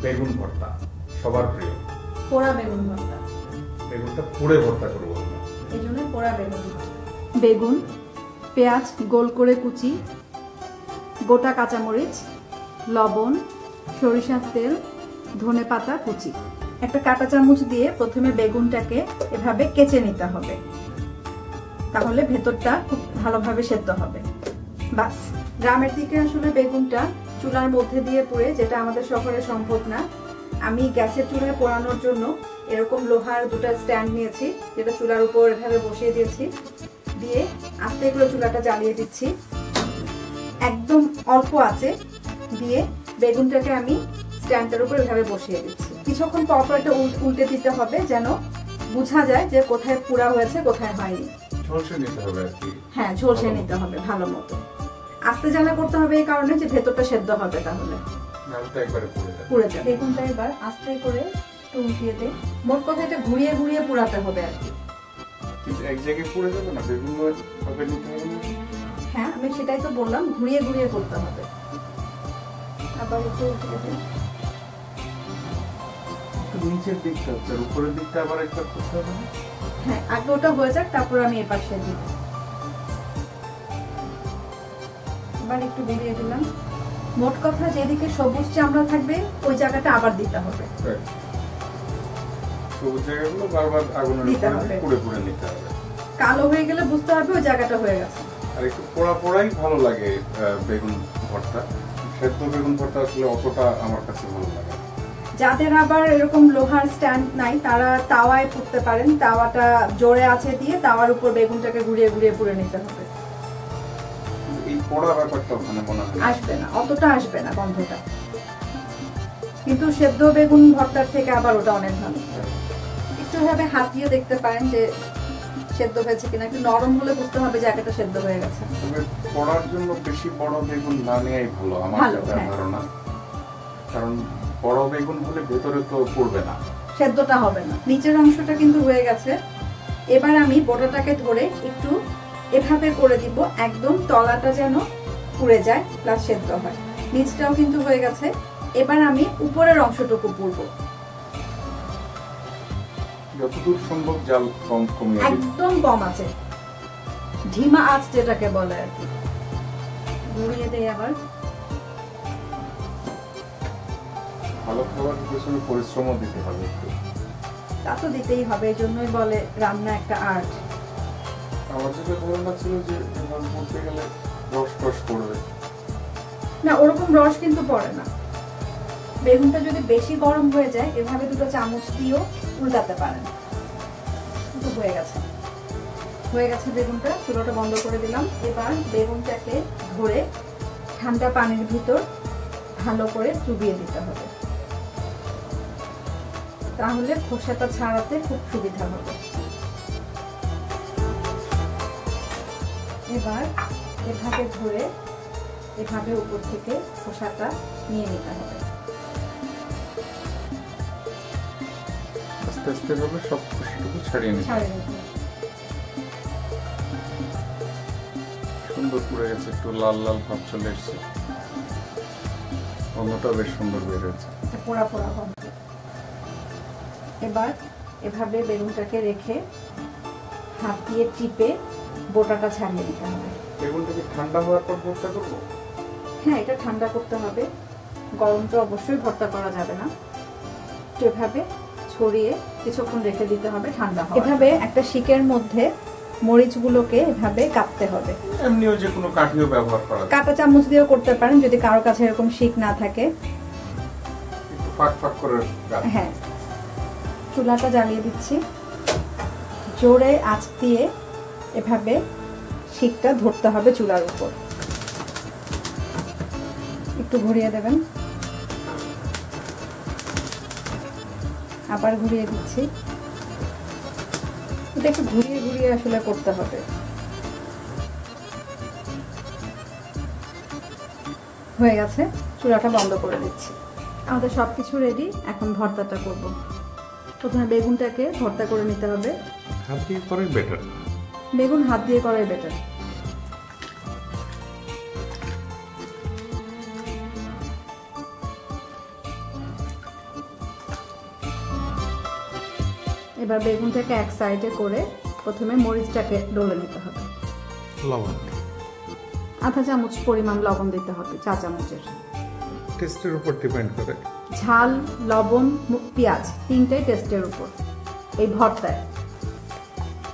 বেগুন ভর্তা সবার প্রিয়। পোড়া বেগুন ভর্তা। বেগুনটা পুড়ে ভর্তা করব আমরা, এই জন্য পোড়া বেগুন। বেগুন, পেঁয়াজ গোল করে কুচি, গোটা কাঁচামরিচ, লবণ, সরিষার তেল, ধনেপাতা কুচি। একটা কাঁটা চামচ দিয়ে প্রথমে বেগুনটাকে এভাবে কেচে নিতে হবে, তাহলে ভেতরটা খুব ভালোভাবে সেদ্ধ হবে। বাস, গ্রামের দিকে আসলে বেগুনটা চুলার মধ্যে দিয়ে পুড়ে, যেটা আমাদের শহরে সম্ভব না। আমি গ্যাসের চুলায় পোড়ানোর জন্য এরকম লোহার দুটো স্ট্যান্ড নিয়েছি, যেটা চুলার উপর এভাবে বসিয়ে দিয়েছি, দিয়ে আস্তে করে চুলাটা জ্বালিয়ে দিচ্ছি। একদম অল্প আছে দিয়ে বেগুনটাকে আমি স্ট্যান্ডের উপর এভাবে বসিয়ে দিচ্ছি। কিছুক্ষণ পর পর এটা উল্টে দিতে হবে, যেন বোঝা যায় যে কোথায় পুড়া হয়েছে কোথায় হয়নি। ঝলসে নিতে হবে আর কি। হ্যাঁ, ঝলসে নিতে হবে ভালো মতো। আস্তে জ্বালা করতে হবে এই কারণে যে ভেতরটা সেদ্ধ হবে, তাহলে পুড়ে যাবে। বেগুনটা এবার আস্তে করে একটু উল্টিয়ে দে। মোট কথা এটা ঘুরিয়ে ঘুরিয়ে পুড়াতে হবে আর কি। এক জায়গায় পুড়ে যাবে না, বেগুন ভাবে নিতে হবে। হ্যাঁ, আমি সেটাই তো বললাম, ঘুরিয়ে ঘুরিয়ে করতে হবে। আবার একটু উল্টিয়ে দে। নিচের দিকটা হচ্ছে, উপরের দিকটা আবার একবার করতে হবে না? হ্যাঁ, আগে ওটা হয়ে যাক, তারপর আমি এই পাশে দিই। এবার একটু ঘুরিয়ে দিলাম। মোট কথা যেদিকে সবুজ চামড়া থাকবে ওই জায়গাটা আবার দিতে হবে। সবুজ জায়গাগুলো বারবার আগুনের উপরে পুড়ে পুড়ে নিতে হবে। কালো হয়ে গেলে বুঝতে হবে ওই জায়গাটা হয়ে গেছে। আর একটু পোড়া পোড়াই ভালো লাগে বেগুন ভর্তা। সেদ্ধ বেগুন ভর্তা আসলে অতটা আমার কাছে ভালো লাগে। যাদের আবার এরকম লোহার স্ট্যান্ড নাই, তারা তাওয়ায় পুড়তে পারেন। তাওয়াটা জোরে আছে দিয়ে তাওয়ার উপর বেগুনটাকে ঘুরিয়ে ঘুরিয়ে পুড়ে নিতে হবে। এই পোড়া ব্যাপারটা ওখানে মনে হয় আসবে না, অতটা আসবে না গন্ধটা, কিন্তু সেদ্ধ বেগুন ভর্তার থেকে আবার ওটা অনেক ভালো। একটু ভাবে হাত দিয়ে দেখতে পারেন যে সেদ্ধ হয়েছে কিনা। একটু নরম হলে বুঝতে হবে জায়গাটা সেদ্ধ হয়ে গেছে। তবে পোড়ার জন্য বেশি বড় বেগুন না নেওয়াই ভালো আমার ধারণা, কারণ বড় বেগুন হলে ভেতরে তো পড়বে না, সেদ্ধটা হবে না। নিচের অংশটা কিন্তু হয়ে গেছে। এবার আমি বোটাটাকে ধরে একটু এভাবে করে দিব, একদম তলাটা যেন পুড়ে যায় প্লাস সেদ্ধ হয়। নিচটাও কিন্তু হয়ে গেছে। এবার আমি উপরের অংশটুকু পুড়বো। যতদূর সম্ভব জাল কম কমিয়ে দিন, একদম কম আছে, ধিমা আঁচ যেটাকে বলে আর কি। ঘুরিয়ে দেই আবার। ভালো খাবার পেছনে পরিশ্রমও দিতে হবে একটু। তা তো দিতেই হবে, এই জন্যই বলে রান্না একটা আর্ট। আমার যেটা ধারণা ছিল যে এভাবে করতে গেলে রস রস পড়বে না, ওরকম রস কিন্তু পড়ে না। বেগুনটা যদি বেশি গরম হয়ে যায়, এভাবে দুটো চামচ দিয়েও উল্টাতে পারেন। কিন্তু হয়ে গেছে, হয়ে গেছে বেগুনটা। চুলোটা বন্ধ করে দিলাম। এবার বেগুনটাকে ধরে ঠান্ডা পানির ভিতর ভালো করে চুবিয়ে দিতে হবে, তাহলে খোসাটা ছাড়াতে খুব সুবিধা হবে। এবার এভাবে ধরে এভাবে উপর থেকে খোসাটা নিয়ে নিতে হবে। আস্তে আস্তে ভাবে সব খোসাটুকু ছাড়িয়ে নিতে হবে। সুন্দর পুড়ে গেছে, একটু লাল লাল ভাব চলে এসেছে, গন্ধটা বেশ সুন্দর বের হয়েছে, পোড়া পোড়া গন্ধ। এবার এভাবে বেগুনটাকে রেখে হাত দিয়ে টিপে বোটাটা ছাড়িয়ে দিতে হবে। বেগুনটাকে ঠান্ডা হওয়ার পর ভর্তা করবো? হ্যাঁ, এটা ঠান্ডা করতে হবে। গরম তো অবশ্যই ভর্তা করা যাবে না। এভাবে ছড়িয়ে কিছুক্ষণ রেখে দিতে হবে ঠান্ডা হওয়ার। এভাবে একটা শিকের মধ্যে মরিচগুলোকে এভাবে কাটতে হবে। এমনিও যে কোনো কাঠিও ব্যবহার করা যায়, কাঁটা চামচ দিয়েও করতে পারেন যদি কারো কাছে এরকম শিক না থাকে। একটু ফাঁক ফাঁক করে কাটতে। হ্যাঁ, চুলাটা জ্বালিয়ে দিচ্ছি। জোরে আঁচ দিয়ে এভাবে শিকটা ধরতে হবে চুলার উপর। একটু ঘুরিয়ে দেবেন, আবার ঘুরিয়ে দিচ্ছি। এটা একটু ঘুরিয়ে ঘুরিয়ে আসলে করতে হবে। হয়ে গেছে, চুলাটা বন্ধ করে দিচ্ছি। আমাদের সবকিছু রেডি, এখন ভর্তাটা করব। প্রথমে বেগুনটাকে ভর্তা করে নিতে হবে। হাত দিয়ে করাই বেটার। বেগুন হাত দিয়ে করাই বেটার। এবার বেগুনটাকে এক সাইডে করে প্রথমে মরিচটাকে ডলে নিতে হবে। লবণ আধা চামচ পরিমাণ লবণ দিতে হবে, চা চামচের। টেস্টের উপর ডিপেন্ড করে। ঝাল, লবণ, পেঁয়াজ তিনটাই টেস্টের উপর। এই ভর্তায়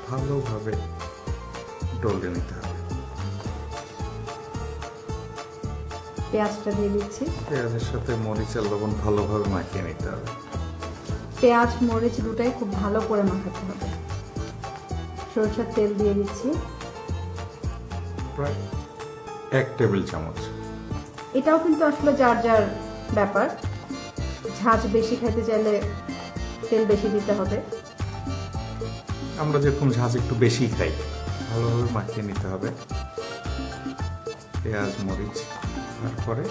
ভালোভাবে ডলে নিতে হবে। পেঁয়াজটা দিয়ে দিচ্ছি। পেঁয়াজের সাথে মরিচ আর লবণ ভালোভাবে মাখিয়ে নিতে হবে। পেঁয়াজ মরিচ দুটাই খুব ভালো করে মাখাতে হবে। সরষের তেল দিয়ে দিচ্ছি প্রায় 1 টেবিল চামচ। এটাও কিন্তু আসলে যার যার ব্যাপার, ঝাঁঝ বেশি খেতে চাইলে তেল বেশি দিতে হবে। আমরা যেরকম ঝাঁঝ একটু বেশি খাই, ভালোভাবে মাখিয়ে নিতে হবে পেঁয়াজ মরিচ। তারপরে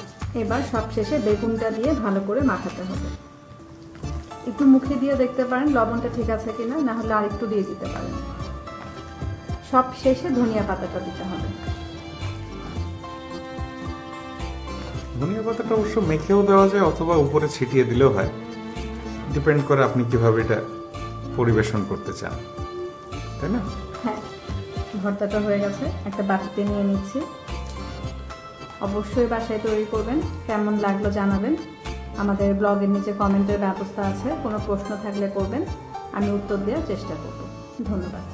এবার সব শেষে বেগুনটা দিয়ে ভালো করে মাখাতে হবে। একটু মুখে দিয়ে দেখতে পারেন লবণটা ঠিক আছে কিনা, না হলে আর একটু দিয়ে দিতে পারেন। সব শেষে ধনিয়া পাতাটা দিতে হবে। ধনিয়া পাতাটা অবশ্য মেখেও দেওয়া যায় অথবা উপরে ছিটিয়ে দিলেও হয়, ডিপেন্ড করে আপনি কিভাবে এটা পরিবেশন করতে চান, তাই না? হ্যাঁ, ভর্তাটা হয়ে গেছে, একটা বাটিতে নিয়ে নিচ্ছি। অবশ্যই বাসায় তৈরি করবেন, কেমন লাগলো জানাবেন। আমাদের ব্লগের নিচে কমেন্টের ব্যবস্থা আছে, কোনো প্রশ্ন থাকলে করবেন, আমি উত্তর দেওয়ার চেষ্টা করব। ধন্যবাদ।